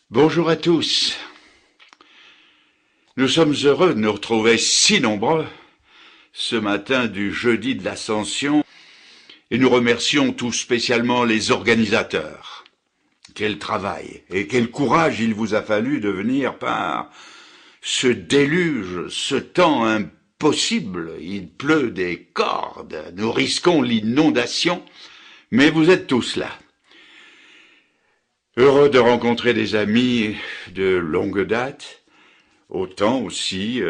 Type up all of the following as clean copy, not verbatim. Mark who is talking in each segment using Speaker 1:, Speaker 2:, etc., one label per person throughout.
Speaker 1: Bonjour à tous. Nous sommes heureux de nous retrouver si nombreux ce matin du jeudi de l'Ascension et nous remercions tout spécialement les organisateurs. Quel travail et quel courage il vous a fallu de venir par ce déluge, ce temps impossible. Il pleut des cordes, nous risquons l'inondation, mais vous êtes tous là. Heureux de rencontrer des amis de longue date, autant aussi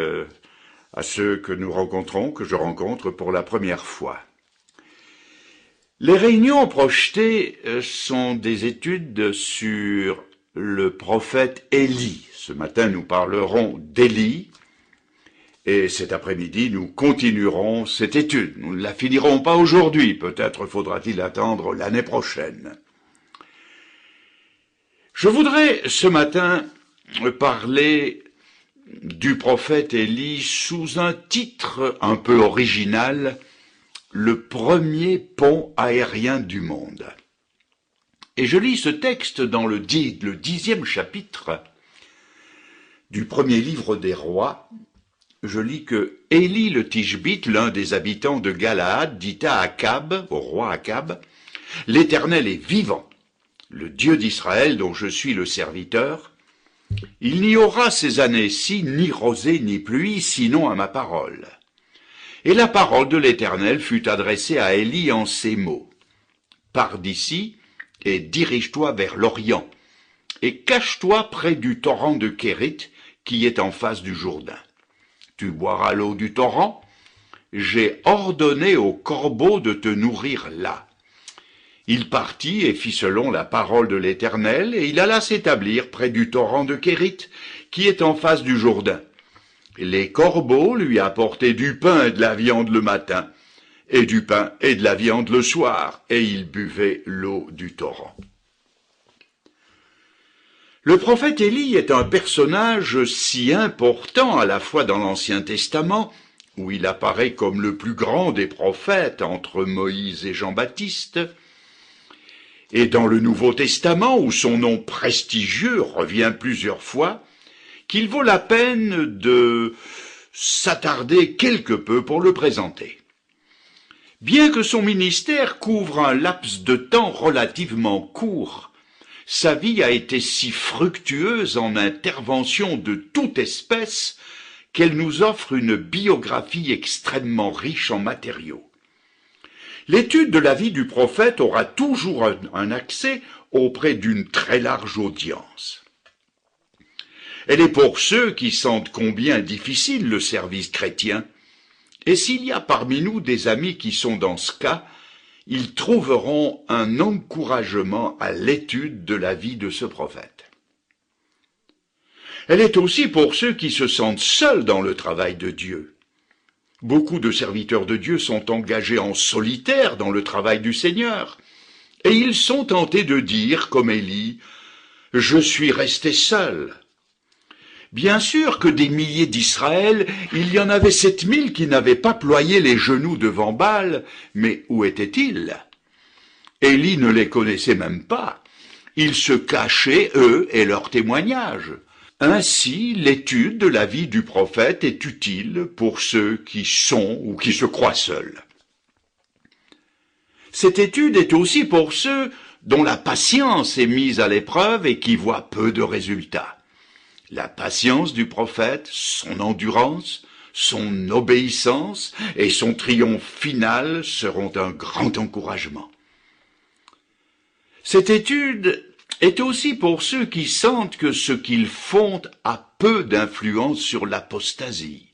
Speaker 1: à ceux que nous rencontrons, que je rencontre pour la première fois. Les réunions projetées sont des études sur le prophète Élie. Ce matin, nous parlerons d'Élie et cet après-midi, nous continuerons cette étude. Nous ne la finirons pas aujourd'hui, peut-être faudra-t-il attendre l'année prochaine. Je voudrais ce matin parler du prophète Élie sous un titre un peu original, le premier pont aérien du monde. Et je lis ce texte dans le 10e chapitre du premier livre des rois. Je lis que Élie le Tishbite, l'un des habitants de Galaad, dit à Akab, au roi Akab, « L'Éternel est vivant, le Dieu d'Israël dont je suis le serviteur. Il n'y aura ces années-ci ni rosée ni pluie, sinon à ma parole. » Et la parole de l'Éternel fut adressée à Élie en ces mots. « Pars d'ici et dirige-toi vers l'Orient, et cache-toi près du torrent de Kérit qui est en face du Jourdain. Tu boiras l'eau du torrent. J'ai ordonné aux corbeaux de te nourrir là. » Il partit et fit selon la parole de l'Éternel, et il alla s'établir près du torrent de Kérit, qui est en face du Jourdain. Les corbeaux lui apportaient du pain et de la viande le matin, et du pain et de la viande le soir, et il buvait l'eau du torrent. Le prophète Élie est un personnage si important à la fois dans l'Ancien Testament, où il apparaît comme le plus grand des prophètes entre Moïse et Jean-Baptiste, et dans le Nouveau Testament, où son nom prestigieux revient plusieurs fois, qu'il vaut la peine de s'attarder quelque peu pour le présenter. Bien que son ministère couvre un laps de temps relativement court, sa vie a été si fructueuse en interventions de toute espèce qu'elle nous offre une biographie extrêmement riche en matériaux. L'étude de la vie du prophète aura toujours un accès auprès d'une très large audience. Elle est pour ceux qui sentent combien difficile le service chrétien, et s'il y a parmi nous des amis qui sont dans ce cas, ils trouveront un encouragement à l'étude de la vie de ce prophète. Elle est aussi pour ceux qui se sentent seuls dans le travail de Dieu. Beaucoup de serviteurs de Dieu sont engagés en solitaire dans le travail du Seigneur, et ils sont tentés de dire, comme Élie, « Je suis resté seul ». Bien sûr que des milliers d'Israël, il y en avait 7000 qui n'avaient pas ployé les genoux devant Baal, mais où étaient-ils? Élie ne les connaissait même pas. Ils se cachaient, eux et leurs témoignages. Ainsi, l'étude de la vie du prophète est utile pour ceux qui sont ou qui se croient seuls. Cette étude est aussi pour ceux dont la patience est mise à l'épreuve et qui voient peu de résultats. La patience du prophète, son endurance, son obéissance et son triomphe final seront un grand encouragement. Cette étude est aussi pour ceux qui sentent que ce qu'ils font a peu d'influence sur l'apostasie.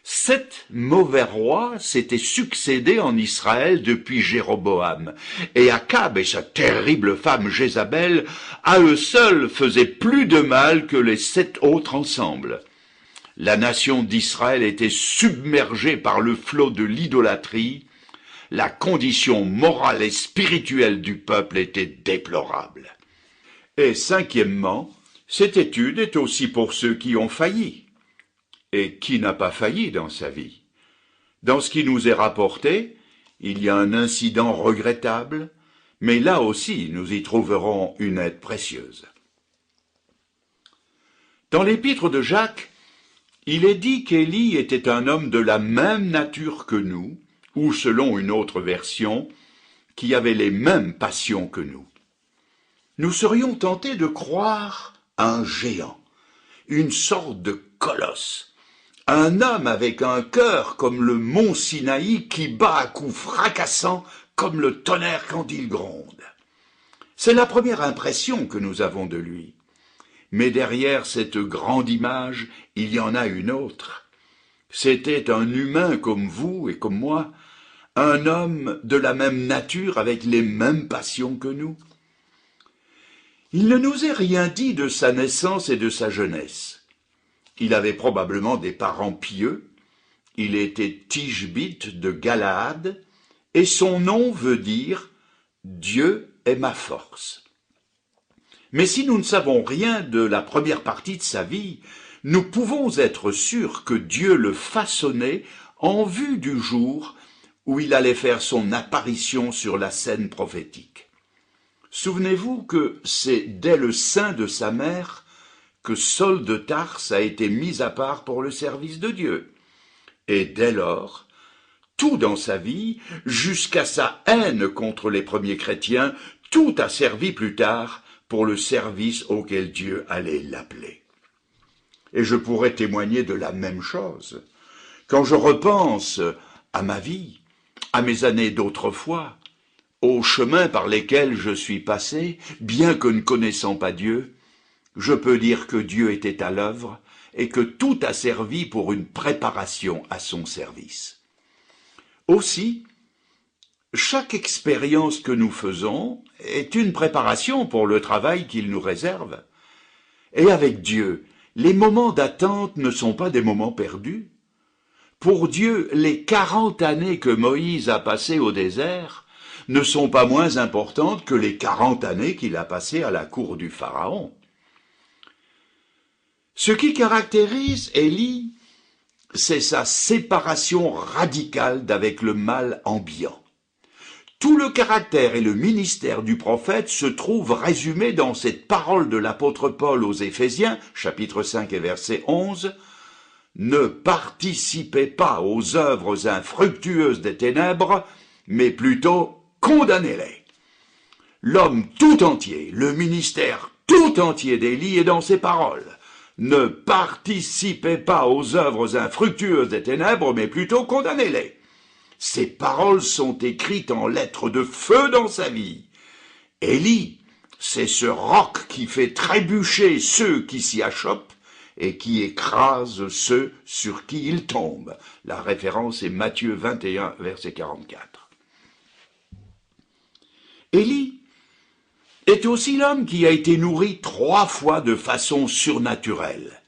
Speaker 1: 7 mauvais rois s'étaient succédés en Israël depuis Jéroboam, et Akab et sa terrible femme Jézabel, à eux seuls, faisaient plus de mal que les 7 autres ensemble. La nation d'Israël était submergée par le flot de l'idolâtrie. La condition morale et spirituelle du peuple était déplorable. Et cinquièmement, cette étude est aussi pour ceux qui ont failli. Et qui n'a pas failli dans sa vie? Dans ce qui nous est rapporté, il y a un incident regrettable, mais là aussi nous y trouverons une aide précieuse. Dans l'épître de Jacques, il est dit qu'Élie était un homme de la même nature que nous, ou selon une autre version, qui avait les mêmes passions que nous. Nous serions tentés de croire à un géant, une sorte de colosse, un homme avec un cœur comme le mont Sinaï qui bat à coups fracassants comme le tonnerre quand il gronde. C'est la première impression que nous avons de lui. Mais derrière cette grande image, il y en a une autre. C'était un humain comme vous et comme moi, un homme de la même nature avec les mêmes passions que nous. Il ne nous est rien dit de sa naissance et de sa jeunesse. Il avait probablement des parents pieux, il était Tishbite de Galaad, et son nom veut dire « Dieu est ma force ». Mais si nous ne savons rien de la première partie de sa vie, nous pouvons être sûrs que Dieu le façonnait en vue du jour où il allait faire son apparition sur la scène prophétique. Souvenez-vous que c'est dès le sein de sa mère que Saul de Tarse a été mis à part pour le service de Dieu. Et dès lors, tout dans sa vie, jusqu'à sa haine contre les premiers chrétiens, tout a servi plus tard pour le service auquel Dieu allait l'appeler. Et je pourrais témoigner de la même chose. Quand je repense à ma vie, à mes années d'autrefois, aux chemins par lesquels je suis passé, bien que ne connaissant pas Dieu, je peux dire que Dieu était à l'œuvre et que tout a servi pour une préparation à son service. Aussi, chaque expérience que nous faisons est une préparation pour le travail qu'il nous réserve. Et avec Dieu, les moments d'attente ne sont pas des moments perdus. Pour Dieu, les 40 années que Moïse a passées au désert ne sont pas moins importantes que les 40 années qu'il a passées à la cour du Pharaon. Ce qui caractérise Élie, c'est sa séparation radicale d'avec le mal ambiant. Tout le caractère et le ministère du prophète se trouvent résumés dans cette parole de l'apôtre Paul aux Éphésiens, chapitre 5 et verset 11, « Ne participez pas aux œuvres infructueuses des ténèbres, mais plutôt condamnez-les. » L'homme tout entier, le ministère tout entier d'Élie est dans ces paroles. Ne participez pas aux œuvres infructueuses des ténèbres, mais plutôt condamnez-les. Ces paroles sont écrites en lettres de feu dans sa vie. Élie, c'est ce roc qui fait trébucher ceux qui s'y achoppent et qui écrase ceux sur qui il tombe. La référence est Matthieu 21, verset 44. Élie est aussi l'homme qui a été nourri 3 fois de façon surnaturelle.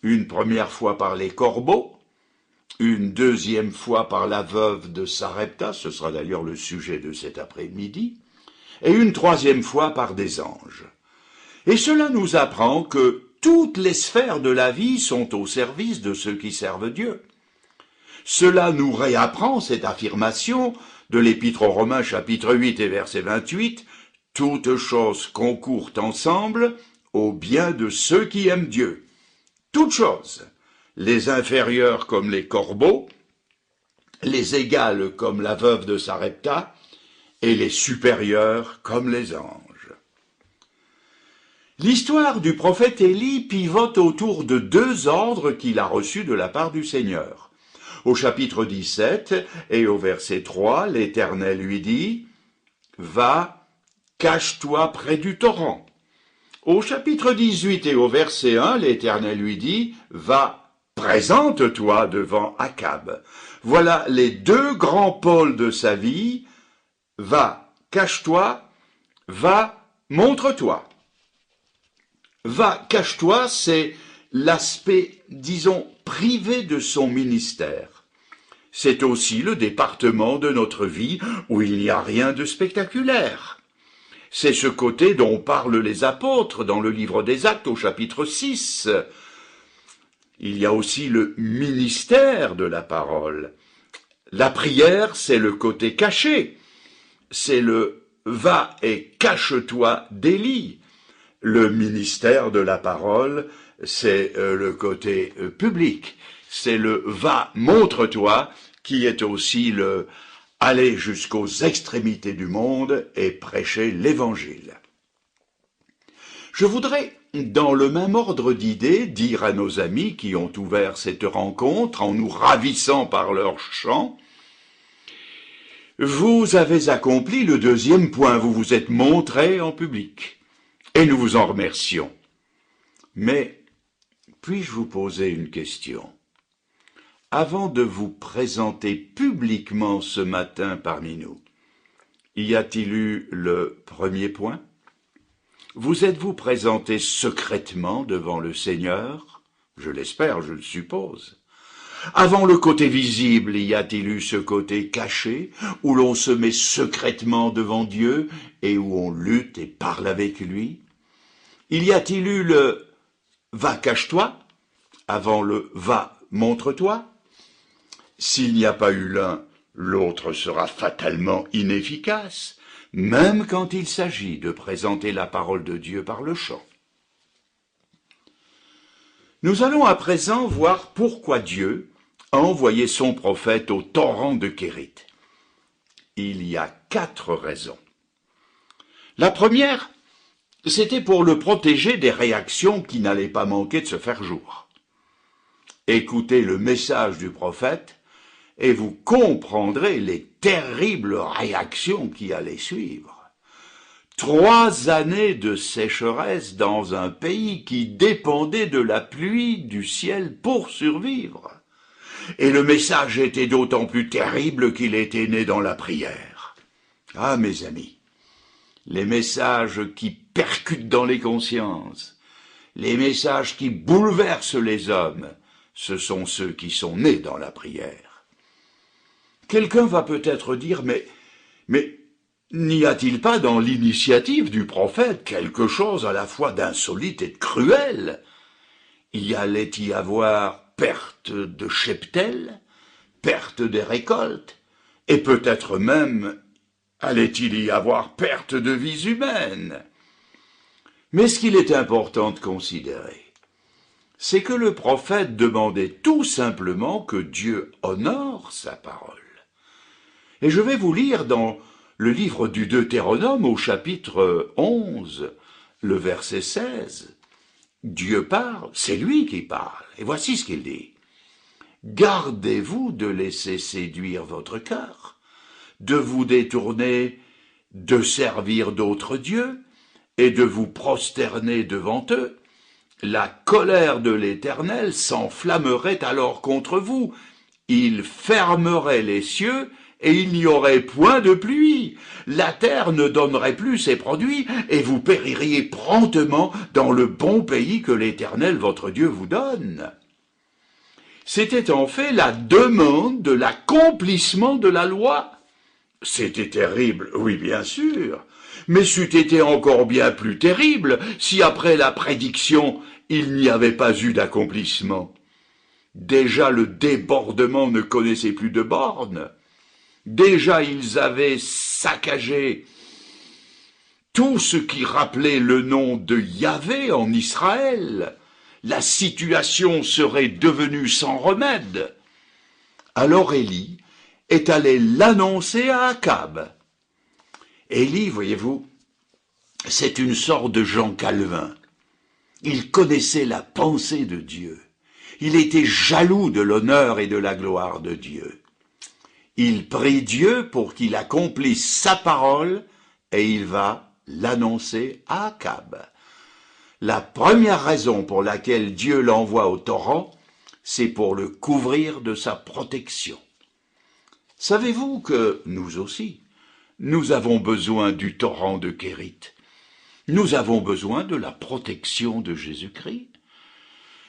Speaker 1: Une première fois par les corbeaux, une deuxième fois par la veuve de Sarepta, ce sera d'ailleurs le sujet de cet après-midi, et une troisième fois par des anges. Et cela nous apprend que toutes les sphères de la vie sont au service de ceux qui servent Dieu. Cela nous réapprend cette affirmation de l'Épître aux Romains chapitre 8 et verset 28, « Toutes choses concourent ensemble au bien de ceux qui aiment Dieu. » Toutes choses, les inférieurs comme les corbeaux, les égales comme la veuve de Sarepta, et les supérieurs comme les anges. L'histoire du prophète Élie pivote autour de 2 ordres qu'il a reçus de la part du Seigneur. Au chapitre 17 et au verset 3, l'Éternel lui dit « Va, cache-toi près du torrent ». Au chapitre 18 et au verset 1, l'Éternel lui dit « Va, présente-toi devant Akab ». Voilà les 2 grands pôles de sa vie. Va, cache-toi, va, montre-toi. Va, cache-toi, c'est l'aspect, disons, privé de son ministère. C'est aussi le département de notre vie où il n'y a rien de spectaculaire. C'est ce côté dont parlent les apôtres dans le livre des Actes au chapitre 6. Il y a aussi le ministère de la parole. La prière, c'est le côté caché. C'est le « va et cache-toi » d'Élie. Le ministère de la parole, c'est le côté public. C'est le va, montre-toi, qui est aussi le aller jusqu'aux extrémités du monde et prêcher l'évangile. Je voudrais, dans le même ordre d'idées, dire à nos amis qui ont ouvert cette rencontre en nous ravissant par leur chant, vous avez accompli le deuxième point, vous vous êtes montré en public, et nous vous en remercions. Mais puis-je vous poser une question? Avant de vous présenter publiquement ce matin parmi nous, y a-t-il eu le premier point? Vous êtes-vous présenté secrètement devant le Seigneur? Je l'espère, je le suppose. Avant le côté visible, y a-t-il eu ce côté caché, où l'on se met secrètement devant Dieu et où on lutte et parle avec lui? Y a-t-il eu le « va cache-toi » avant le « va montre-toi » ? S'il n'y a pas eu l'un, l'autre sera fatalement inefficace, même quand il s'agit de présenter la parole de Dieu par le chant. Nous allons à présent voir pourquoi Dieu a envoyé son prophète au torrent de Kérit. Il y a 4 raisons. La première, c'était pour le protéger des réactions qui n'allaient pas manquer de se faire jour. Écoutez le message du prophète et vous comprendrez les terribles réactions qui allaient suivre. 3 années de sécheresse dans un pays qui dépendait de la pluie du ciel pour survivre. Et le message était d'autant plus terrible qu'il était né dans la prière. Ah, mes amis, les messages qui percutent dans les consciences, les messages qui bouleversent les hommes, ce sont ceux qui sont nés dans la prière. Quelqu'un va peut-être dire, mais n'y a-t-il pas dans l'initiative du prophète quelque chose à la fois d'insolite et de cruel? Y allait y avoir perte de cheptel, perte des récoltes, et peut-être même allait-il y avoir perte de vies humaines? Mais ce qu'il est important de considérer, c'est que le prophète demandait tout simplement que Dieu honore sa parole. Et je vais vous lire dans le livre du Deutéronome au chapitre 11, le verset 16. Dieu parle, c'est lui qui parle. Et voici ce qu'il dit. Gardez-vous de laisser séduire votre cœur, de vous détourner, de servir d'autres dieux et de vous prosterner devant eux. La colère de l'Éternel s'enflammerait alors contre vous. Il fermerait les cieux et il n'y aurait point de pluie. La terre ne donnerait plus ses produits, et vous péririez promptement dans le bon pays que l'Éternel votre Dieu vous donne. C'était en fait la demande de l'accomplissement de la loi. C'était terrible, oui bien sûr, mais c'eût été encore bien plus terrible si après la prédiction, il n'y avait pas eu d'accomplissement. Déjà le débordement ne connaissait plus de bornes. Déjà, ils avaient saccagé tout ce qui rappelait le nom de Yahvé en Israël. La situation serait devenue sans remède. Alors Élie est allé l'annoncer à Akab. Élie, voyez-vous, c'est une sorte de Jean Calvin. Il connaissait la pensée de Dieu. Il était jaloux de l'honneur et de la gloire de Dieu. Il prie Dieu pour qu'il accomplisse sa parole et il va l'annoncer à Akab. La première raison pour laquelle Dieu l'envoie au torrent, c'est pour le couvrir de sa protection. Savez-vous que nous aussi, nous avons besoin du torrent de Kérit? Nous avons besoin de la protection de Jésus-Christ.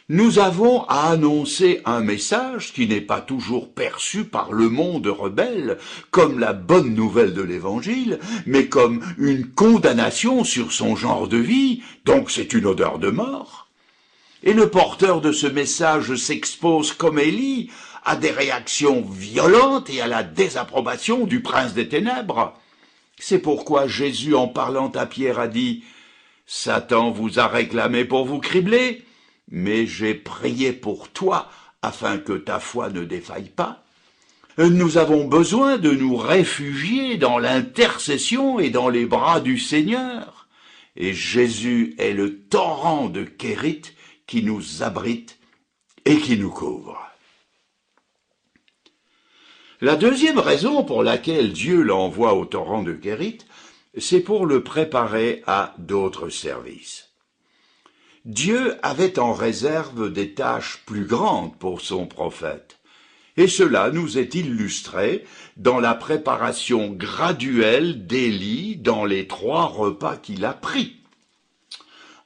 Speaker 1: Nous avons à annoncer un message qui n'est pas toujours perçu par le monde rebelle comme la bonne nouvelle de l'Évangile, mais comme une condamnation sur son genre de vie, donc c'est une odeur de mort. Et le porteur de ce message s'expose comme Élie à des réactions violentes et à la désapprobation du prince des ténèbres. C'est pourquoi Jésus, en parlant à Pierre, a dit Satan vous a réclamé pour vous cribler, mais j'ai prié pour toi afin que ta foi ne défaille pas. Nous avons besoin de nous réfugier dans l'intercession et dans les bras du Seigneur. Et Jésus est le torrent de Kérit qui nous abrite et qui nous couvre. La deuxième raison pour laquelle Dieu l'envoie au torrent de Kérit, c'est pour le préparer à d'autres services. Dieu avait en réserve des tâches plus grandes pour son prophète, et cela nous est illustré dans la préparation graduelle d'Élie dans les 3 repas qu'il a pris.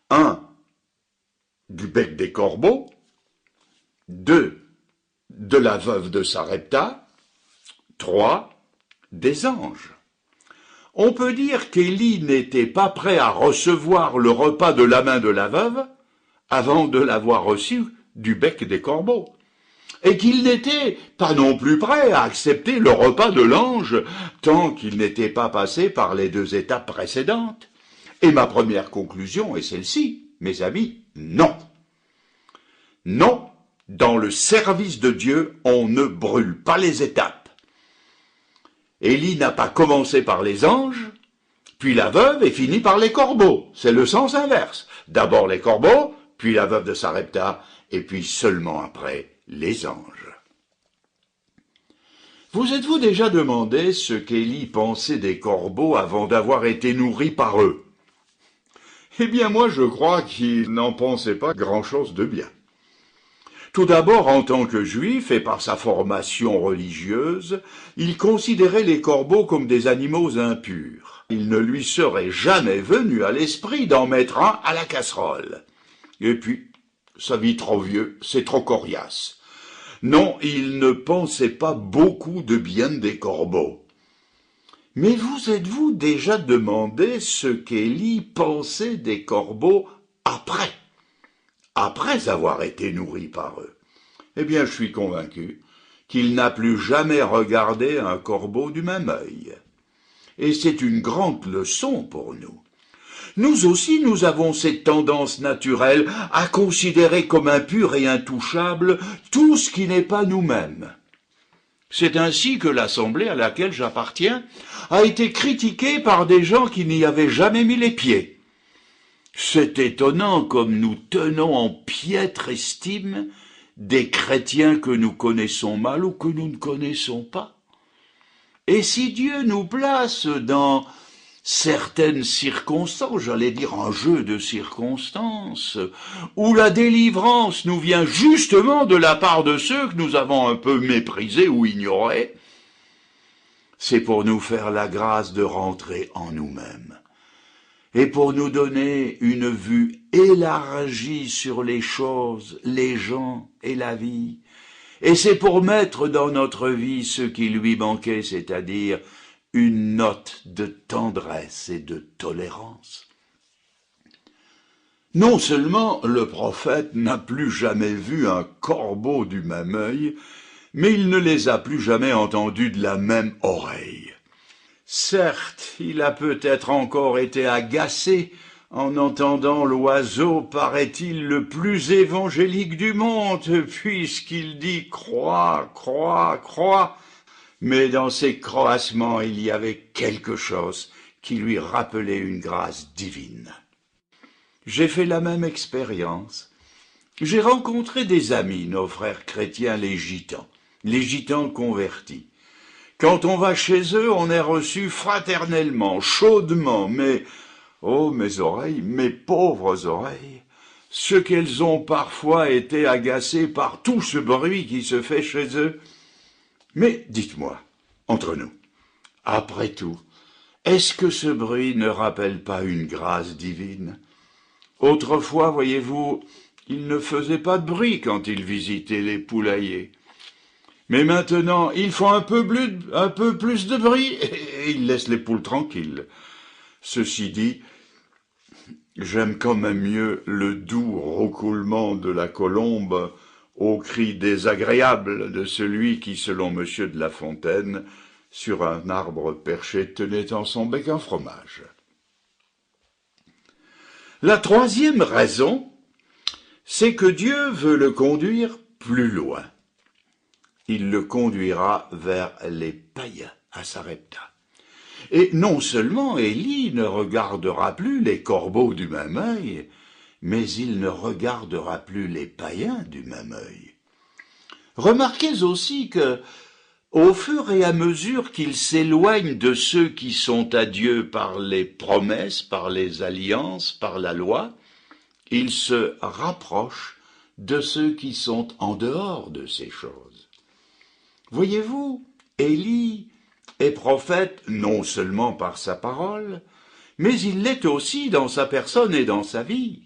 Speaker 1: 1. Du bec des corbeaux. 2. De la veuve de Sarepta. 3. Des anges. On peut dire qu'Élie n'était pas prêt à recevoir le repas de la main de la veuve avant de l'avoir reçu du bec des corbeaux, et qu'il n'était pas non plus prêt à accepter le repas de l'ange tant qu'il n'était pas passé par les 2 étapes précédentes. Et ma première conclusion est celle-ci, mes amis, non. Non, dans le service de Dieu, on ne brûle pas les étapes. Élie n'a pas commencé par les anges, puis la veuve et fini par les corbeaux. C'est le sens inverse. D'abord les corbeaux, puis la veuve de Sarepta, et puis seulement après les anges. Vous êtes-vous déjà demandé ce qu'Élie pensait des corbeaux avant d'avoir été nourri par eux? Eh bien moi je crois qu'il n'en pensait pas grand-chose de bien. Tout d'abord, en tant que juif et par sa formation religieuse, il considérait les corbeaux comme des animaux impurs. Il ne lui serait jamais venu à l'esprit d'en mettre un à la casserole. Et puis, sa vie trop vieux, c'est trop coriace. Non, il ne pensait pas beaucoup de bien des corbeaux. Mais vous êtes-vous déjà demandé ce qu'Élie pensait des corbeaux après avoir été nourri par eux? Eh bien, je suis convaincu qu'il n'a plus jamais regardé un corbeau du même œil. Et c'est une grande leçon pour nous. Nous aussi, nous avons cette tendance naturelle à considérer comme impur et intouchable tout ce qui n'est pas nous-mêmes. C'est ainsi que l'assemblée à laquelle j'appartiens a été critiquée par des gens qui n'y avaient jamais mis les pieds. C'est étonnant comme nous tenons en piètre estime des chrétiens que nous connaissons mal ou que nous ne connaissons pas. Et si Dieu nous place dans certaines circonstances, j'allais dire un jeu de circonstances, où la délivrance nous vient justement de la part de ceux que nous avons un peu méprisés ou ignorés, c'est pour nous faire la grâce de rentrer en nous-mêmes et pour nous donner une vue élargie sur les choses, les gens et la vie. Et c'est pour mettre dans notre vie ce qui lui manquait, c'est-à-dire une note de tendresse et de tolérance. Non seulement le prophète n'a plus jamais vu un corbeau du même œil, mais il ne les a plus jamais entendus de la même oreille. Certes, il a peut-être encore été agacé en entendant l'oiseau, paraît-il, le plus évangélique du monde, puisqu'il dit « crois, crois, crois ». Mais dans ces croassements, il y avait quelque chose qui lui rappelait une grâce divine. J'ai fait la même expérience. J'ai rencontré des amis, nos frères chrétiens, les gitans convertis. Quand on va chez eux, on est reçu fraternellement, chaudement, mais, oh mes oreilles, mes pauvres oreilles, ce qu'elles ont parfois été agacées par tout ce bruit qui se fait chez eux. Mais dites-moi, entre nous, après tout, est-ce que ce bruit ne rappelle pas une grâce divine? Autrefois, voyez-vous, ils ne faisaient pas de bruit quand ils visitaient les poulaillers. Mais maintenant, ils font un peu plus de bruit et ils laissent les poules tranquilles. Ceci dit, j'aime quand même mieux le doux roucoulement de la colombe au cri désagréable de celui qui, selon Monsieur de La Fontaine, sur un arbre perché, tenait en son bec un fromage. La troisième raison, c'est que Dieu veut le conduire plus loin. Il le conduira vers les païens à Sarepta. Et non seulement Élie ne regardera plus les corbeaux du même œil, mais il ne regardera plus les païens du même œil. Remarquez aussi que, au fur et à mesure qu'il s'éloigne de ceux qui sont à Dieu par les promesses, par les alliances, par la loi, il se rapproche de ceux qui sont en dehors de ces choses. Voyez-vous, Élie est prophète non seulement par sa parole, mais il l'est aussi dans sa personne et dans sa vie.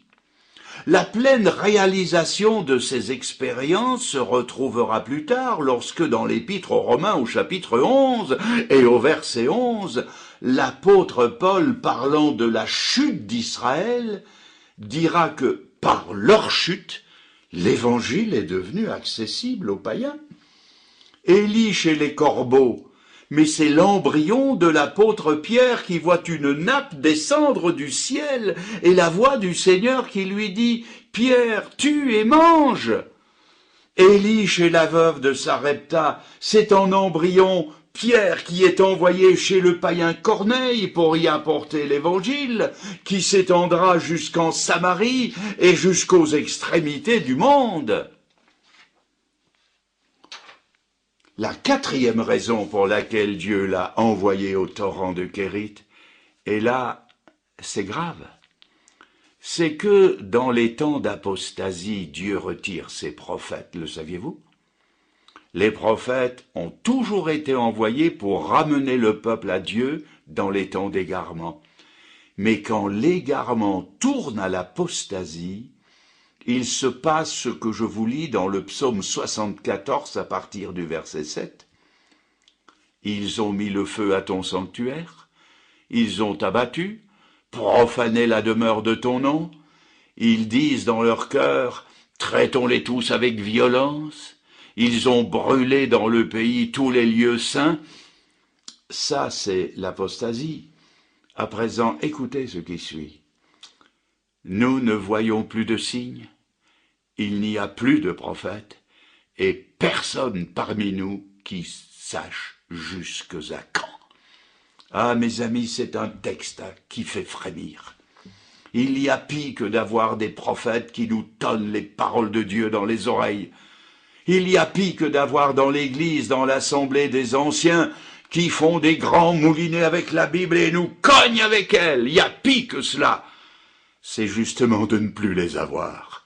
Speaker 1: La pleine réalisation de ces expériences se retrouvera plus tard lorsque dans l'Épître aux Romains au chapitre 11 et au verset 11, l'apôtre Paul, parlant de la chute d'Israël, dira que par leur chute, l'Évangile est devenu accessible aux païens. Élie chez les corbeaux, mais c'est l'embryon de l'apôtre Pierre qui voit une nappe descendre du ciel et la voix du Seigneur qui lui dit « Pierre, tue et mange !» Élie chez la veuve de Sarepta, c'est en embryon Pierre qui est envoyé chez le païen Corneille pour y apporter l'Évangile, qui s'étendra jusqu'en Samarie et jusqu'aux extrémités du monde. La quatrième raison pour laquelle Dieu l'a envoyé au torrent de Kérit, et là, c'est grave, c'est que dans les temps d'apostasie, Dieu retire ses prophètes, le saviez-vous? Les prophètes ont toujours été envoyés pour ramener le peuple à Dieu dans les temps d'égarement. Mais quand l'égarement tourne à l'apostasie, il se passe ce que je vous lis dans le psaume 74 à partir du verset 7. Ils ont mis le feu à ton sanctuaire, ils ont abattu, profané la demeure de ton nom, ils disent dans leur cœur, traitons-les tous avec violence, ils ont brûlé dans le pays tous les lieux saints. Ça, c'est l'apostasie. À présent, écoutez ce qui suit. Nous ne voyons plus de signes, il n'y a plus de prophètes, et personne parmi nous qui sache jusque à quand. Ah, mes amis, c'est un texte qui fait frémir. Il y a pis que d'avoir des prophètes qui nous tonnent les paroles de Dieu dans les oreilles. Il y a pis que d'avoir dans l'Église, dans l'assemblée des anciens, qui font des grands moulinets avec la Bible et nous cognent avec elle. Il y a pis que cela. C'est justement de ne plus les avoir.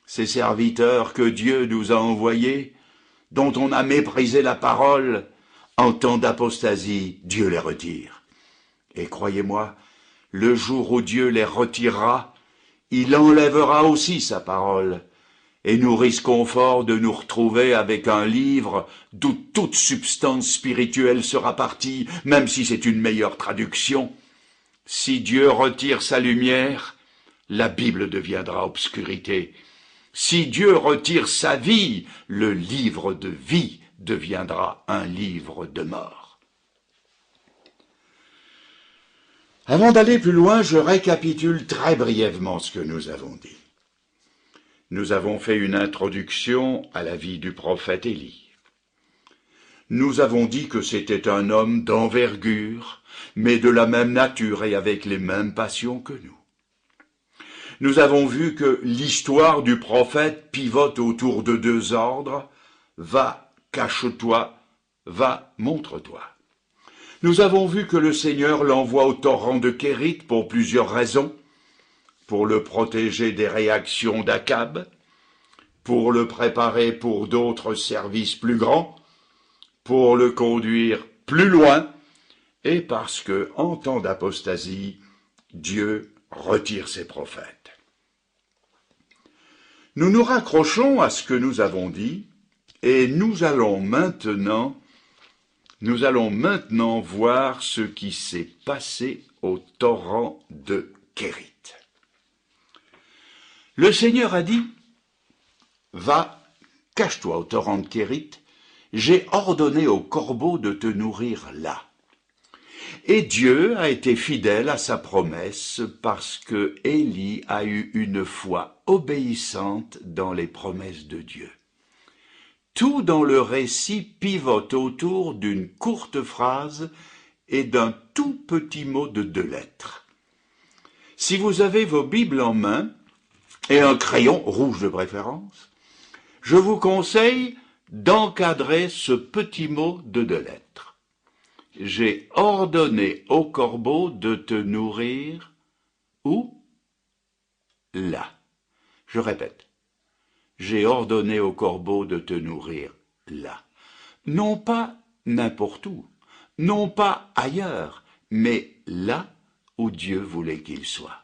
Speaker 1: Ces serviteurs que Dieu nous a envoyés, dont on a méprisé la parole, en temps d'apostasie, Dieu les retire. Et croyez-moi, le jour où Dieu les retirera, il enlèvera aussi sa parole. Et nous risquons fort de nous retrouver avec un livre d'où toute substance spirituelle sera partie, même si c'est une meilleure traduction. Si Dieu retire sa lumière, la Bible deviendra obscurité. Si Dieu retire sa vie, le livre de vie deviendra un livre de mort. Avant d'aller plus loin, je récapitule très brièvement ce que nous avons dit. Nous avons fait une introduction à la vie du prophète Élie. Nous avons dit que c'était un homme d'envergure, mais de la même nature et avec les mêmes passions que nous. Nous avons vu que l'histoire du prophète pivote autour de deux ordres. Va, cache-toi, va, montre-toi. Nous avons vu que le Seigneur l'envoie au torrent de Kérit pour plusieurs raisons. Pour le protéger des réactions d'Akab, pour le préparer pour d'autres services plus grands, pour le conduire plus loin, et parce que, en temps d'apostasie, Dieu retire ses prophètes. Nous nous raccrochons à ce que nous avons dit, et nous allons maintenant voir ce qui s'est passé au torrent de Kérit. Le Seigneur a dit, « Va, cache-toi au torrent de Kérit, j'ai ordonné aux corbeaux de te nourrir là. » Et Dieu a été fidèle à sa promesse parce que Élie a eu une foi obéissante dans les promesses de Dieu. Tout dans le récit pivote autour d'une courte phrase et d'un tout petit mot de 2 lettres. Si vous avez vos Bibles en main, et un crayon rouge de préférence, je vous conseille d'encadrer ce petit mot de 2 lettres. J'ai ordonné au corbeau de te nourrir où? Là. Je répète. J'ai ordonné au corbeau de te nourrir là. Non pas n'importe où, non pas ailleurs, mais là où Dieu voulait qu'il soit.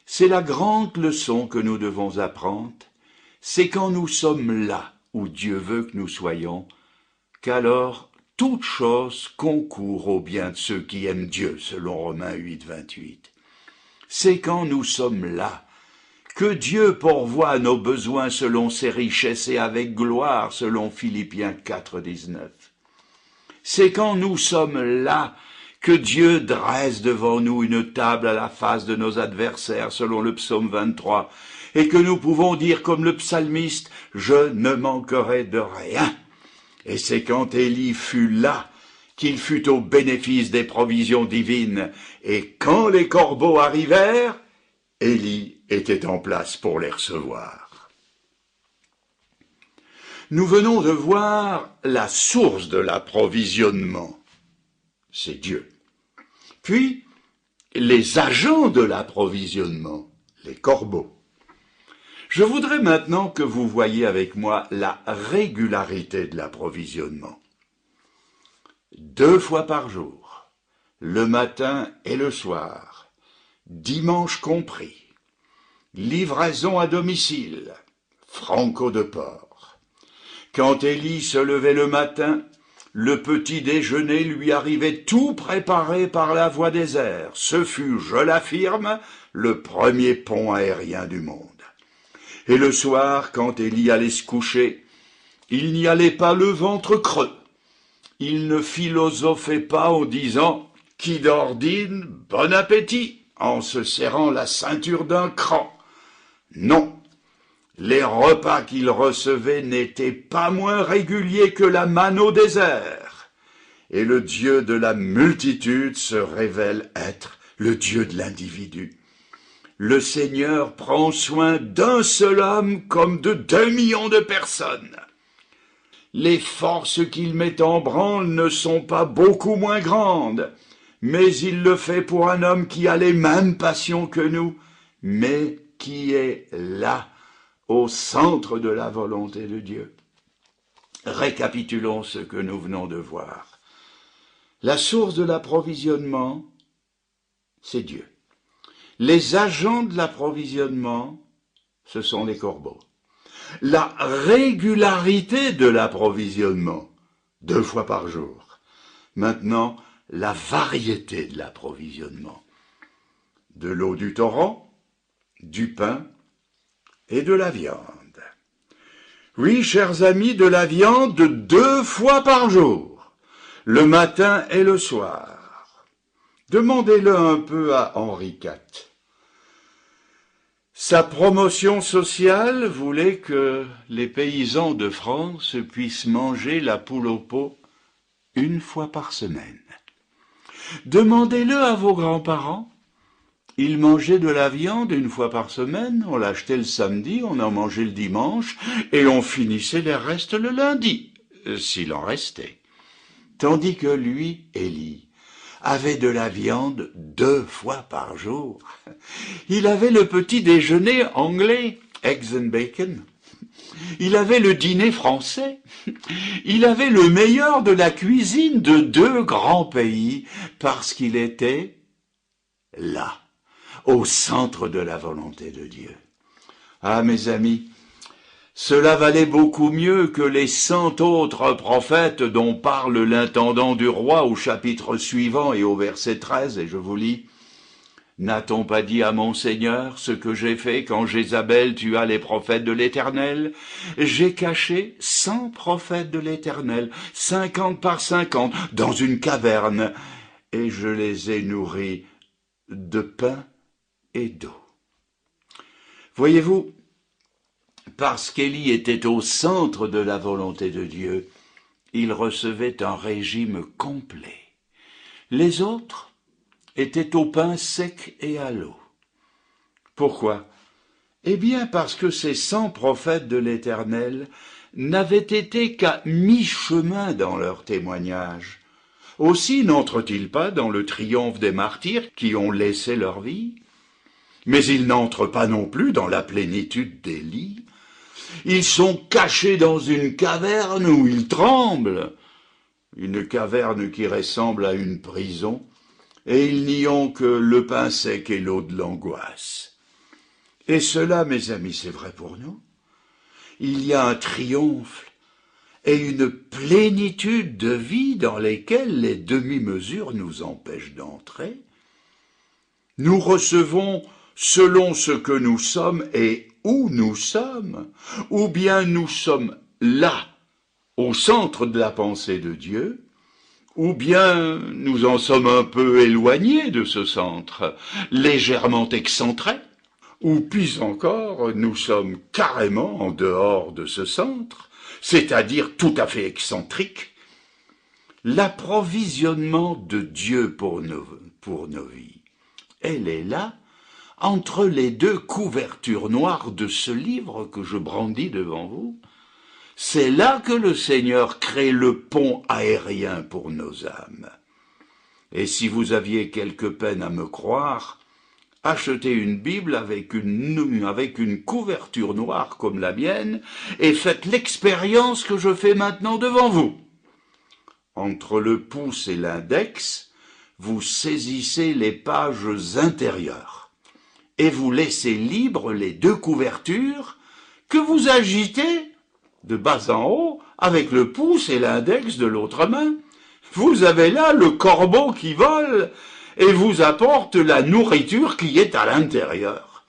Speaker 1: C'est la grande leçon que nous devons apprendre, c'est quand nous sommes là où Dieu veut que nous soyons, qu'alors toute chose concourt au bien de ceux qui aiment Dieu, selon Romains 8, 28. C'est quand nous sommes là que Dieu pourvoit à nos besoins selon ses richesses et avec gloire, selon Philippiens 4, 19. C'est quand nous sommes là que Dieu dresse devant nous une table à la face de nos adversaires, selon le psaume 23, et que nous pouvons dire comme le psalmiste, « Je ne manquerai de rien ». Et c'est quand Élie fut là qu'il fut au bénéfice des provisions divines, et quand les corbeaux arrivèrent, Élie était en place pour les recevoir. Nous venons de voir la source de l'approvisionnement, c'est Dieu. Puis, les agents de l'approvisionnement, les corbeaux. Je voudrais maintenant que vous voyiez avec moi la régularité de l'approvisionnement. 2 fois par jour, le matin et le soir, dimanche compris, livraison à domicile, franco de port. Quand Élie se levait le matin, le petit déjeuner lui arrivait tout préparé par la voie des airs. Ce fut, je l'affirme, le premier pont aérien du monde. Et le soir, quand Élie allait se coucher, il n'y allait pas le ventre creux. Il ne philosophait pas en disant « Qui d'ordine, bon appétit !» en se serrant la ceinture d'un cran. Non, les repas qu'il recevait n'étaient pas moins réguliers que la manne au désert. Et le Dieu de la multitude se révèle être le Dieu de l'individu. Le Seigneur prend soin d'un seul homme comme de 2 millions de personnes. Les forces qu'il met en branle ne sont pas beaucoup moins grandes, mais il le fait pour un homme qui a les mêmes passions que nous, mais qui est là, au centre de la volonté de Dieu. Récapitulons ce que nous venons de voir. La source de l'approvisionnement, c'est Dieu. Les agents de l'approvisionnement, ce sont les corbeaux. La régularité de l'approvisionnement, 2 fois par jour. Maintenant, la variété de l'approvisionnement. De l'eau du torrent, du pain et de la viande. Oui, chers amis, de la viande 2 fois par jour, le matin et le soir. Demandez-le un peu à Henri IV. Sa promotion sociale voulait que les paysans de France puissent manger la poule au pot 1 fois par semaine. Demandez-le à vos grands-parents. Ils mangeaient de la viande 1 fois par semaine, on l'achetait le samedi, on en mangeait le dimanche, et on finissait les restes le lundi, s'il en restait. Tandis que lui, Élie, avait de la viande 2 fois par jour. Il avait le petit déjeuner anglais, eggs and bacon. Il avait le dîner français. Il avait le meilleur de la cuisine de 2 grands pays, parce qu'il était là, au centre de la volonté de Dieu. Ah, mes amis, cela valait beaucoup mieux que les 100 autres prophètes dont parle l'intendant du roi au chapitre suivant et au verset 13, et je vous lis. N'a-t-on pas dit à mon Seigneur ce que j'ai fait quand Jézabel tua les prophètes de l'Éternel? J'ai caché 100 prophètes de l'Éternel, 50 par 50, dans une caverne, et je les ai nourris de pain et d'eau. Voyez-vous, parce qu'Élie était au centre de la volonté de Dieu, il recevait un régime complet. Les autres étaient au pain sec et à l'eau. Pourquoi? Eh bien parce que ces 100 prophètes de l'Éternel n'avaient été qu'à mi-chemin dans leur témoignage. Aussi n'entrent-ils pas dans le triomphe des martyrs qui ont laissé leur vie? Mais ils n'entrent pas non plus dans la plénitude d'Élie. Ils sont cachés dans une caverne où ils tremblent, une caverne qui ressemble à une prison, et ils n'y ont que le pain sec et l'eau de l'angoisse. Et cela, mes amis, c'est vrai pour nous. Il y a un triomphe et une plénitude de vie dans lesquelles les demi-mesures nous empêchent d'entrer. Nous recevons selon ce que nous sommes et où nous sommes, ou bien nous sommes là, au centre de la pensée de Dieu, ou bien nous en sommes un peu éloignés de ce centre, légèrement excentrés, ou pis encore, nous sommes carrément en dehors de ce centre, c'est-à-dire tout à fait excentriques. L'approvisionnement de Dieu pour nos vies, elle est là, entre les deux couvertures noires de ce livre que je brandis devant vous. C'est là que le Seigneur crée le pont aérien pour nos âmes. Et si vous aviez quelque peine à me croire, achetez une Bible avec une couverture noire comme la mienne et faites l'expérience que je fais maintenant devant vous. Entre le pouce et l'index, vous saisissez les pages intérieures et vous laissez libres les deux couvertures que vous agitez de bas en haut avec le pouce et l'index de l'autre main. Vous avez là le corbeau qui vole et vous apporte la nourriture qui est à l'intérieur.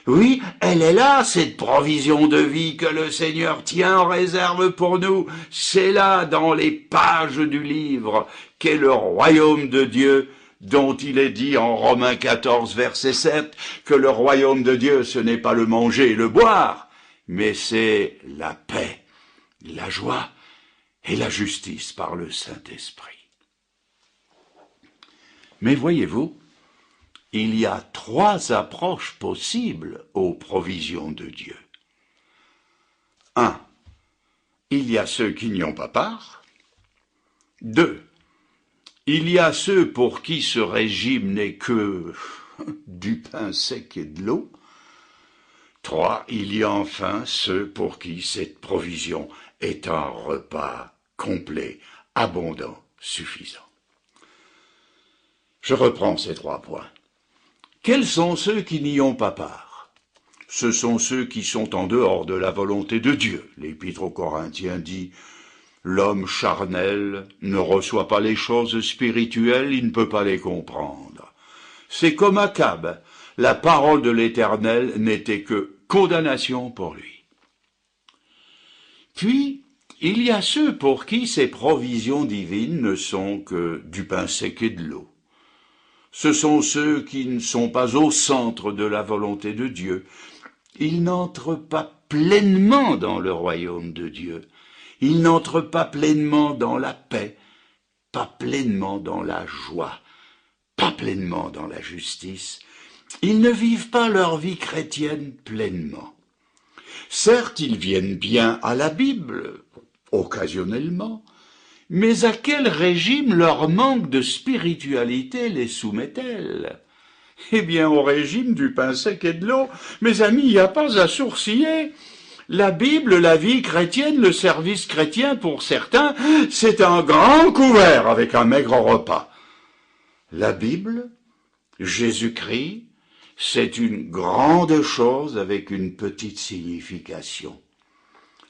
Speaker 1: Oui, elle est là, cette provision de vie que le Seigneur tient en réserve pour nous. C'est là, dans les pages du livre, qu'est le royaume de Dieu, dont il est dit en Romains 14, verset 7, que le royaume de Dieu, ce n'est pas le manger et le boire, mais c'est la paix, la joie et la justice par le Saint-Esprit. Mais voyez-vous, il y a 3 approches possibles aux provisions de Dieu. 1. Il y a ceux qui n'y ont pas part. 2. Il y a ceux pour qui ce régime n'est que du pain sec et de l'eau. 3. Il y a enfin ceux pour qui cette provision est un repas complet, abondant, suffisant. Je reprends ces 3 points. Quels sont ceux qui n'y ont pas part? Ce sont ceux qui sont en dehors de la volonté de Dieu. L'Épître aux Corinthiens dit « L'homme charnel ne reçoit pas les choses spirituelles, il ne peut pas les comprendre. » C'est comme Akab, la parole de l'Éternel n'était que condamnation pour lui. Puis, il y a ceux pour qui ces provisions divines ne sont que du pain sec et de l'eau. Ce sont ceux qui ne sont pas au centre de la volonté de Dieu. Ils n'entrent pas pleinement dans le royaume de Dieu. Ils n'entrent pas pleinement dans la paix, pas pleinement dans la joie, pas pleinement dans la justice. Ils ne vivent pas leur vie chrétienne pleinement. Certes, ils viennent bien à la Bible, occasionnellement, mais à quel régime leur manque de spiritualité les soumet-elle? Eh bien, au régime du pain sec et de l'eau. Mes amis, il n'y a pas à sourciller. La Bible, la vie chrétienne, le service chrétien, pour certains, c'est un grand couvert avec un maigre repas. La Bible, Jésus-Christ, c'est une grande chose avec une petite signification.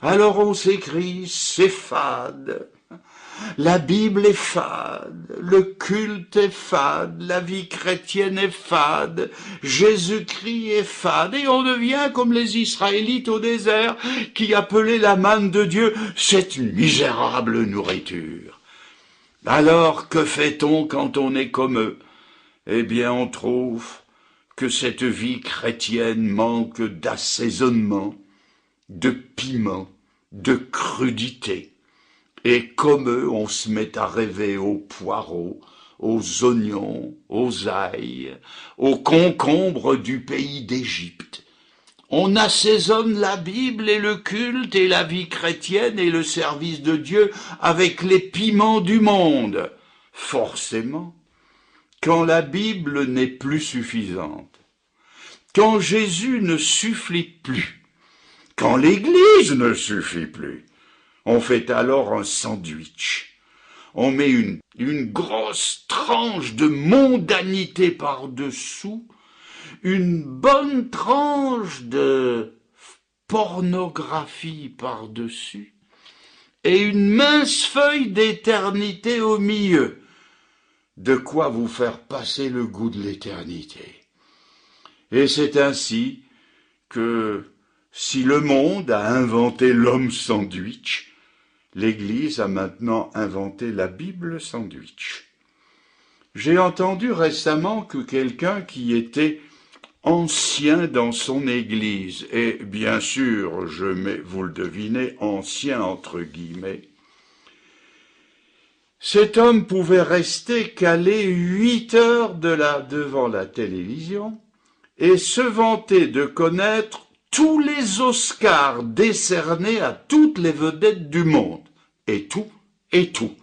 Speaker 1: Alors on s'écrie, c'est fade. La Bible est fade, le culte est fade, la vie chrétienne est fade, Jésus-Christ est fade, et on devient comme les Israélites au désert qui appelaient la manne de Dieu cette misérable nourriture. Alors, que fait-on quand on est comme eux? Eh bien, on trouve que cette vie chrétienne manque d'assaisonnement, de piment, de crudité. Et comme eux, on se met à rêver aux poireaux, aux oignons, aux ails, aux concombres du pays d'Égypte. On assaisonne la Bible et le culte et la vie chrétienne et le service de Dieu avec les piments du monde. Forcément, quand la Bible n'est plus suffisante, quand Jésus ne suffit plus, quand l'Église ne suffit plus, on fait alors un sandwich. On met une grosse tranche de mondanité par-dessous, une bonne tranche de pornographie par-dessus, et une mince feuille d'éternité au milieu. De quoi vous faire passer le goût de l'éternité. Et c'est ainsi que, si le monde a inventé l'homme sandwich, l'Église a maintenant inventé la Bible sandwich. J'ai entendu récemment que quelqu'un qui était ancien dans son Église, et bien sûr, je mets, vous le devinez, ancien entre guillemets, cet homme pouvait rester calé 8 heures devant la télévision et se vanter de connaître tous les Oscars décernés à toutes les vedettes du monde. Et tout, et tout.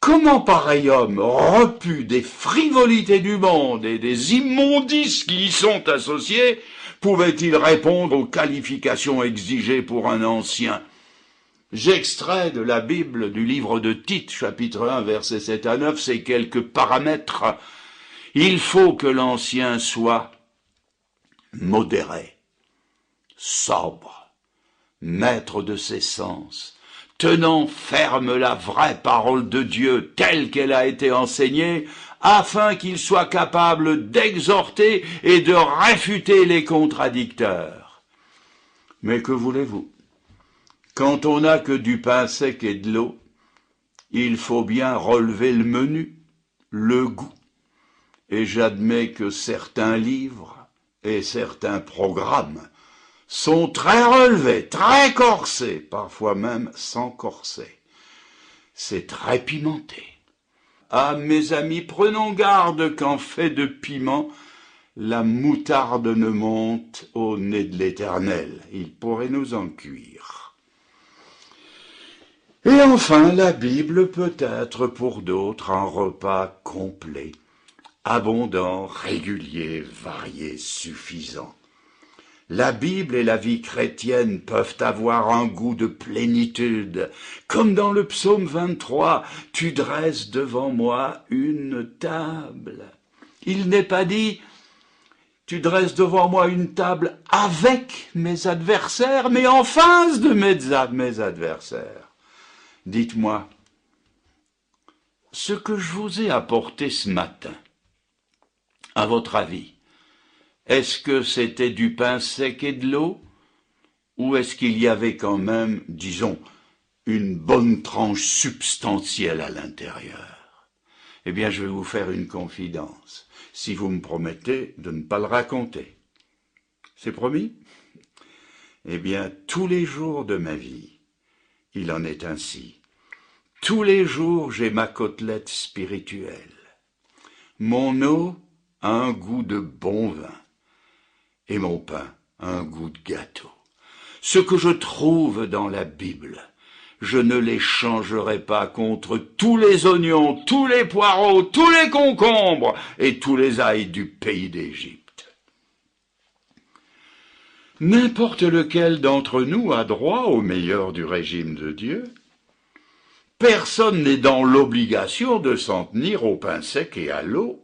Speaker 1: Comment pareil homme, repu des frivolités du monde et des immondices qui y sont associés, pouvait-il répondre aux qualifications exigées pour un ancien? J'extrais de la Bible du livre de Tite, chapitre 1, versets 7 à 9, ces quelques paramètres. Il faut que l'ancien soit modéré, sobre, maître de ses sens, tenant ferme la vraie parole de Dieu telle qu'elle a été enseignée, afin qu'il soit capable d'exhorter et de réfuter les contradicteurs. Mais que voulez-vous? Quand on n'a que du pain sec et de l'eau, il faut bien relever le menu, le goût. Et j'admets que certains livres et certains programmes sont très relevés, très corsés, parfois même sans corset. C'est très pimenté. Ah, mes amis, prenons garde qu'en fait de piment, la moutarde ne monte au nez de l'Éternel. Il pourrait nous en cuire. Et enfin, la Bible peut être pour d'autres un repas complet, abondant, régulier, varié, suffisant. La Bible et la vie chrétienne peuvent avoir un goût de plénitude. Comme dans le psaume 23, « Tu dresses devant moi une table ». Il n'est pas dit « Tu dresses devant moi une table avec mes adversaires », mais en face de mes adversaires. Dites-moi, ce que je vous ai apporté ce matin, à votre avis, est-ce que c'était du pain sec et de l'eau, ou est-ce qu'il y avait quand même, disons, une bonne tranche substantielle à l'intérieur? Eh bien, je vais vous faire une confidence, si vous me promettez de ne pas le raconter. C'est promis? Eh bien, tous les jours de ma vie, il en est ainsi. Tous les jours, j'ai ma côtelette spirituelle. Mon eau a un goût de bon vin et mon pain a un goût de gâteau. Ce que je trouve dans la Bible, je ne l'échangerai pas contre tous les oignons, tous les poireaux, tous les concombres et tous les ails du pays d'Égypte. N'importe lequel d'entre nous a droit au meilleur du régime de Dieu. Personne n'est dans l'obligation de s'en tenir au pain sec et à l'eau.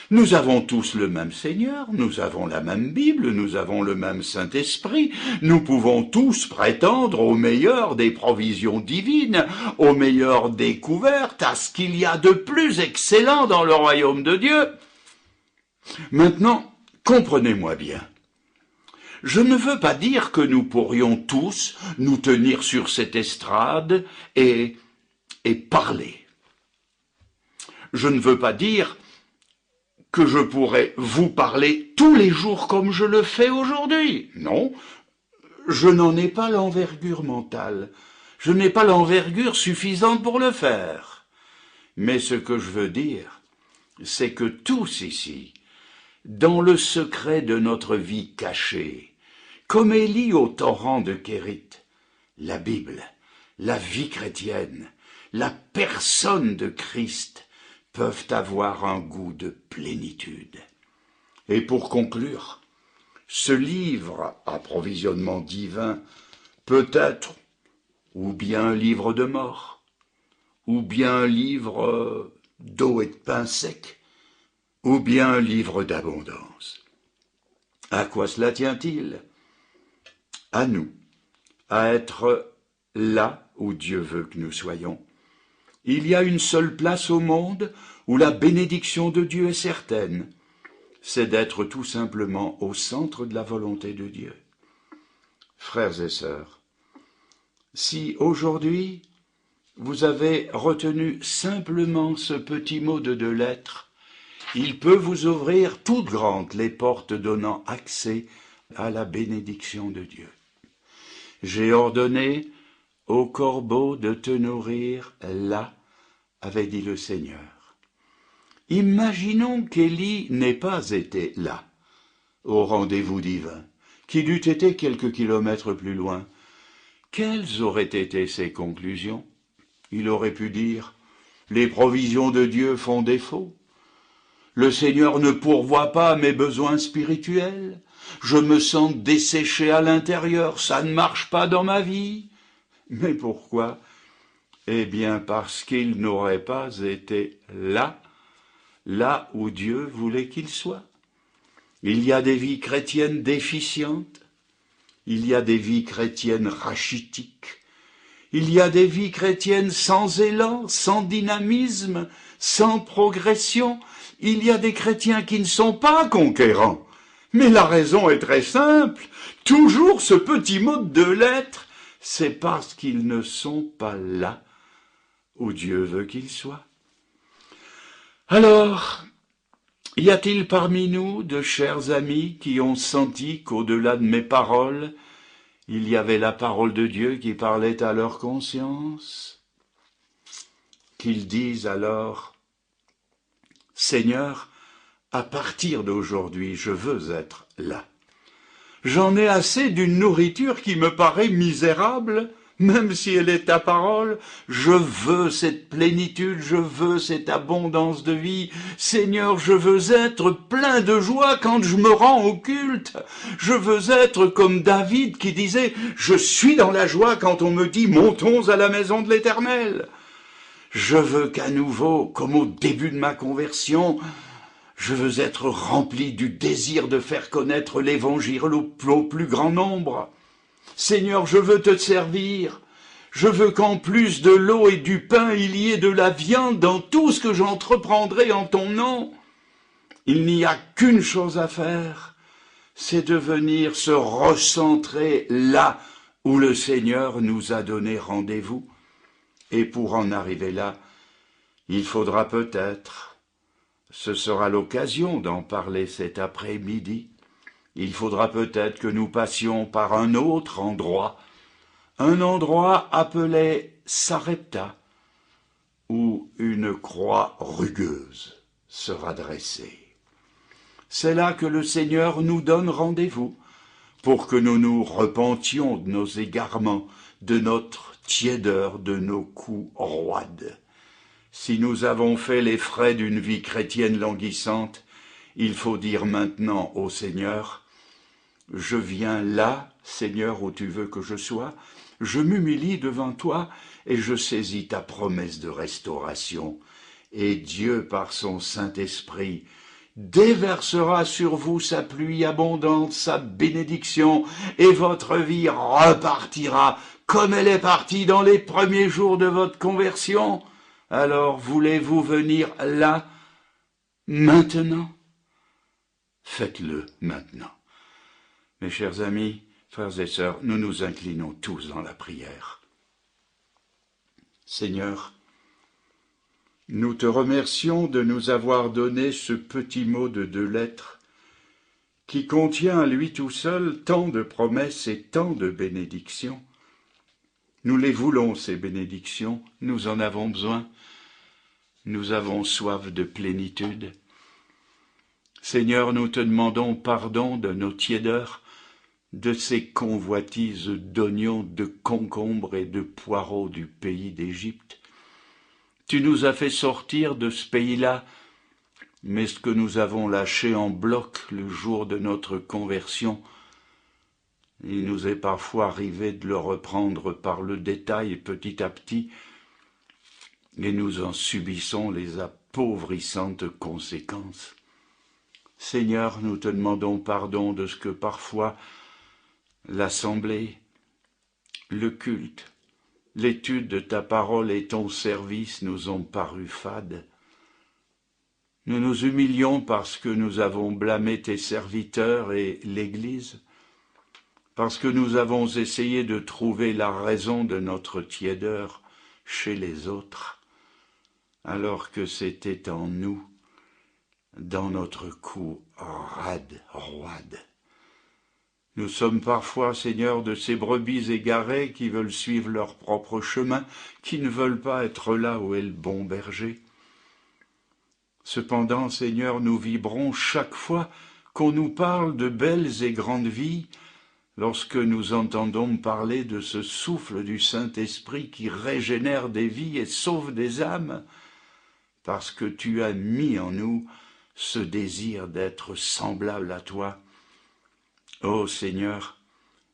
Speaker 1: Nous avons tous le même Seigneur, nous avons la même Bible, nous avons le même Saint-Esprit, nous pouvons tous prétendre au meilleur des provisions divines, au meilleur découvertes, à ce qu'il y a de plus excellent dans le royaume de Dieu. Maintenant, comprenez-moi bien. Je ne veux pas dire que nous pourrions tous nous tenir sur cette estrade et parler. Je ne veux pas dire que je pourrais vous parler tous les jours comme je le fais aujourd'hui. Non, je n'en ai pas l'envergure mentale. Je n'ai pas l'envergure suffisante pour le faire. Mais ce que je veux dire, c'est que tous ici, dans le secret de notre vie cachée, comme Élie au torrent de Kérit, la Bible, la vie chrétienne, la personne de Christ peuvent avoir un goût de plénitude. Et pour conclure, ce livre à provisionnement divin peut être ou bien un livre de mort, ou bien un livre d'eau et de pain sec, ou bien un livre d'abondance. À quoi cela tient-il? À nous, à être là où Dieu veut que nous soyons. Il y a une seule place au monde où la bénédiction de Dieu est certaine, c'est d'être tout simplement au centre de la volonté de Dieu. Frères et sœurs, si aujourd'hui vous avez retenu simplement ce petit mot de 2 lettres, il peut vous ouvrir toutes grandes les portes donnant accès à la bénédiction de Dieu. J'ai ordonné au corbeau de te nourrir là, avait dit le Seigneur. Imaginons qu'Élie n'ait pas été là, au rendez-vous divin, qu'il eût été quelques kilomètres plus loin. Quelles auraient été ses conclusions? Il aurait pu dire « Les provisions de Dieu font défaut. Le Seigneur ne pourvoit pas à mes besoins spirituels. Je me sens desséché à l'intérieur, ça ne marche pas dans ma vie. » Mais pourquoi? Eh bien parce qu'il n'aurait pas été là, là où Dieu voulait qu'il soit. Il y a des vies chrétiennes déficientes, il y a des vies chrétiennes rachitiques, il y a des vies chrétiennes sans élan, sans dynamisme, sans progression. Il y a des chrétiens qui ne sont pas conquérants. Mais la raison est très simple. Toujours ce petit mot de 2 lettres, c'est parce qu'ils ne sont pas là où Dieu veut qu'ils soient. Alors, y a-t-il parmi nous de chers amis qui ont senti qu'au-delà de mes paroles, il y avait la parole de Dieu qui parlait à leur conscience? Qu'ils disent alors, « Seigneur, à partir d'aujourd'hui, je veux être là. J'en ai assez d'une nourriture qui me paraît misérable, même si elle est ta parole. Je veux cette plénitude, je veux cette abondance de vie. Seigneur, je veux être plein de joie quand je me rends au culte. Je veux être comme David qui disait « Je suis dans la joie quand on me dit « Montons à la maison de l'Éternel ». Je veux qu'à nouveau, comme au début de ma conversion, je veux être rempli du désir de faire connaître l'Évangile au plus grand nombre. Seigneur, je veux te servir. Je veux qu'en plus de l'eau et du pain, il y ait de la viande dans tout ce que j'entreprendrai en ton nom. Il n'y a qu'une chose à faire, c'est de venir se recentrer là où le Seigneur nous a donné rendez-vous. Et pour en arriver là, il faudra peut-être, ce sera l'occasion d'en parler cet après-midi, il faudra peut-être que nous passions par un autre endroit, un endroit appelé Sarepta, où une croix rugueuse sera dressée. C'est là que le Seigneur nous donne rendez-vous, pour que nous nous repentions de nos égarements, de notre tiédeur, de nos coups roides. Si nous avons fait les frais d'une vie chrétienne languissante, il faut dire maintenant au Seigneur, « Je viens là, Seigneur, où tu veux que je sois, je m'humilie devant toi et je saisis ta promesse de restauration. Et Dieu, par son Saint-Esprit, déversera sur vous sa pluie abondante, sa bénédiction, et votre vie repartira comme elle est partie dans les premiers jours de votre conversion. Alors voulez-vous venir là, maintenant? Faites-le maintenant. » Mes chers amis, frères et sœurs, nous nous inclinons tous dans la prière. Seigneur, Nous te remercions de nous avoir donné ce petit mot de 2 lettres qui contient à lui tout seul tant de promesses et tant de bénédictions. Nous les voulons, ces bénédictions, nous en avons besoin. Nous avons soif de plénitude. Seigneur, nous te demandons pardon de nos tiédeurs, de ces convoitises d'oignons, de concombres et de poireaux du pays d'Égypte. Tu nous as fait sortir de ce pays-là, mais ce que nous avons lâché en bloc le jour de notre conversion, il nous est parfois arrivé de le reprendre par le détail petit à petit, et nous en subissons les appauvrissantes conséquences. Seigneur, nous te demandons pardon de ce que parfois l'assemblée, le culte, l'étude de ta parole et ton service nous ont paru fades. Nous nous humilions parce que nous avons blâmé tes serviteurs et l'Église, parce que nous avons essayé de trouver la raison de notre tiédeur chez les autres, alors que c'était en nous, dans notre cou roide. Nous sommes parfois, Seigneur, de ces brebis égarées qui veulent suivre leur propre chemin, qui ne veulent pas être là où est le bon berger. Cependant, Seigneur, nous vibrons chaque fois qu'on nous parle de belles et grandes vies, lorsque nous entendons parler de ce souffle du Saint-Esprit qui régénère des vies et sauve des âmes, parce que tu as mis en nous ce désir d'être semblable à toi. Ô Seigneur,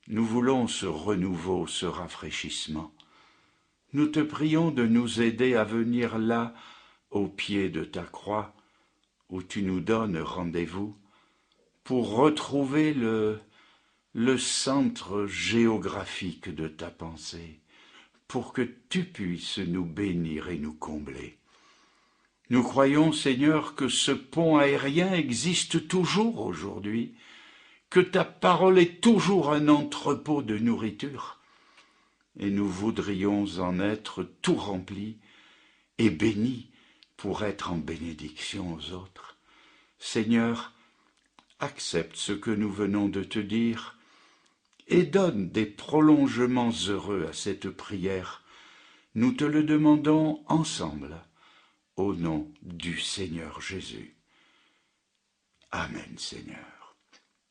Speaker 1: nous voulons ce renouveau, ce rafraîchissement. Nous te prions de nous aider à venir là, au pied de ta croix, où tu nous donnes rendez-vous, pour retrouver le centre géographique de ta pensée, pour que tu puisses nous bénir et nous combler. Nous croyons, Seigneur, que ce pont aérien existe toujours aujourd'hui, que ta parole est toujours un entrepôt de nourriture, et nous voudrions en être tout remplis et bénis pour être en bénédiction aux autres. Seigneur, accepte ce que nous venons de te dire et donne des prolongements heureux à cette prière. Nous te le demandons ensemble, au nom du Seigneur Jésus. Amen, Seigneur.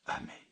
Speaker 1: Amen.